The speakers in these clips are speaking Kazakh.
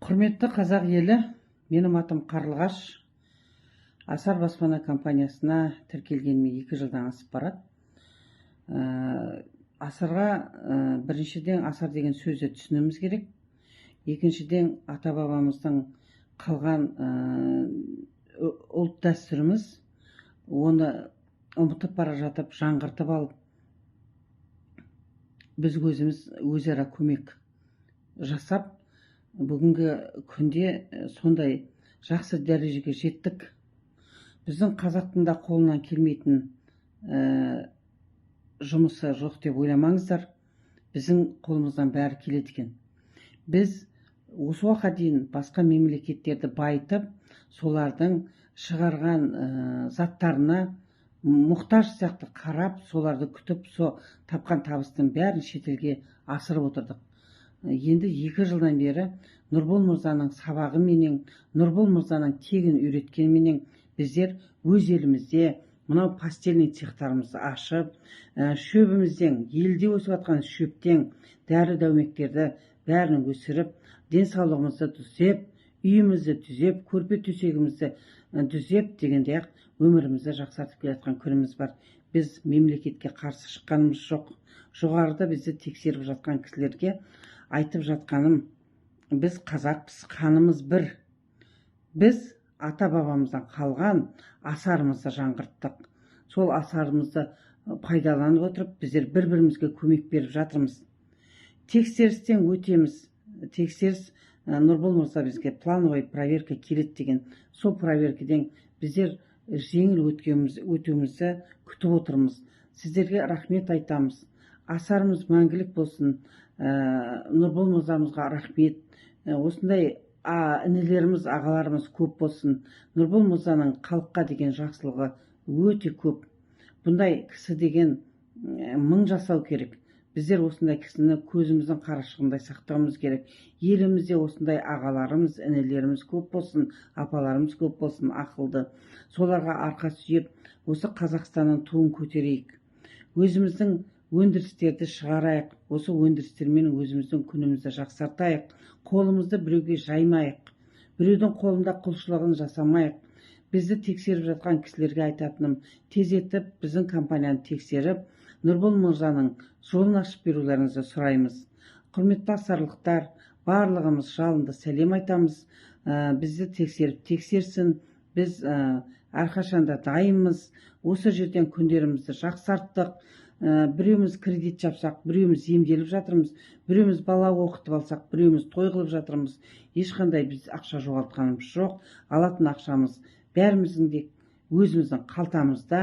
Құрметті қазақ елі, менің атым Қарлығаш. Асар баспана компаниясына тіркелгеніме 2 жылдан асып барады. Асарға біріншіден асар деген сөзді түсінуіміз керек. Екіншіден ата бабамыздың қалған ұлт дәстүріміз, оны ұмытып бара жатып, жаңғыртып алып, біз өзіміз өзара көмек жасап, бүгінгі күнде сондай жақсы дәрежеге жеттік. Біздің қазақтың да қолынан келмейтін жұмысы жоқ деп ойламаңыздар. Біздің қолымыздан бәрі келеді екен. Біз осы уақытқа дейін басқа мемлекеттерді байытып, солардың шығарған заттарына мұқтаж сияқты қарап, соларды күтіп, тапқан табыстың бәрін шетелге асырып отырдық. Енді 2 жылдан бері Нұрбол Мырзаның сабағы менен, Нұрбол Мырзаның тегін үйреткеніменен біздер өз елімізде мынау пастельный цехтарымызды ашып, шөбімізден, елде өсіп жатқан шөптен дәрі дәумектерді бәрін өсіріп, денсаулығымызды түзеп, үйімізді түзеп, көрпе төсегімізді түзеп дегенде өмірімізді жақсартып келе жатқан күніміз бар. Біз мемлекетке қарсы шыққанымыз жоқ. Жоғарыда бізді тексеріп жатқан кісілерге айтып жатқаным, біз қазақпыз, қанымыз бір. Біз ата бабамыздан қалған асарымызды жаңғырттық. Сол асарымызды пайдаланып отырып, біздер бір-бірімізге көмек беріп жатырмыз. Тексерістен өтеміз. Тексеріс Нұрбол Мырза бізге плановый проверка келеді деген. Сол проверкеден біздер жеңіл өтуімізді күтіп отырмыз. Сіздерге рахмет айтамыз. Асарымыз мәңгілік болсын. Нұрбол Мырзамызға рахмет. Осындай інілеріміз, ағаларымыз көп болсын. Нұрбол Мырзаның халыққа деген жақсылығы өте көп. Бұндай кісі деген мың жасау керек. Біздер осындай кісіні көзіміздің қарашығындай сақтауымыз керек. Елімізде осындай ағаларымыз, інілеріміз көп болсын, апаларымыз көп болсын, ақылды. Соларға арқа сүйеп, осы Қазақстанның туын көтерейік. Өзіміздің өндірістерді шығарайық. Осы өндірістермен өзіміздің күнімізді жақсартайық. Қолымызды біреуге жаймайық. Біреудің қолында құлшылығын жасамайық. Бізді тексеріп жатқан кісілерге айтатыным, тездетіп біздің компанияны тексеріп, Нұрбол Мырзаның жолын ашып берулеріңізді сұраймыз. Құрметті асарлықтар, барлығымыз жалынды сәлем айтамыз. Бізді тексеріп тексерсін. Біз әрқашанда дайынмыз. Осы жерден күндерімізді жақсарттық. Біреуміз кредит жапсақ, біреуміз емделіп жатырмыз, біреуміз бала оқытып алсақ, біреуміз той қылып жатырмыз. Ешқандай біз ақша жоғалтқанымыз жоқ. Алатын ақшамыз бәріміздің де өзіміздің қалтамызда.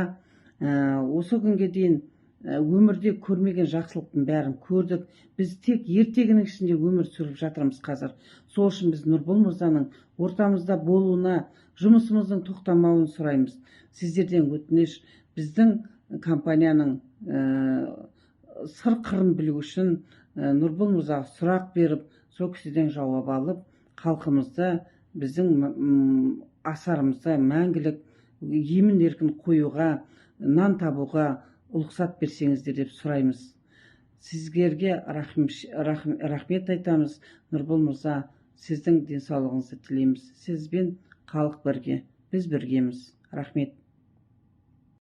Осы күнге дейін өмірде көрмеген жақсылықтың бәрін көрдік. Біз тек ертегінің ішінде өмір сүріп жатырмыз қазір. Сол үшін біз Нұрбол Мырзаның ортамызда болуына, жұмысымыздың тоқтамауын сұраймыз. Сіздерден өтініш, біздің компанияның сыр қырын білу үшін Нұрбол Мырзаға сұрақ беріп, сол кісіден жауап алып, халқымызды, біздің асарымызды мәңгілік емін еркін қоюға, нан табуға ұлықсат берсеңіздер деп сұраймыз. Сіздерге рахмет айтамыз. Нұрбол Мырза, сіздің денсаулығыңызды тілейміз. Сізбен халық бірге, біз біргеміз. Рахмет.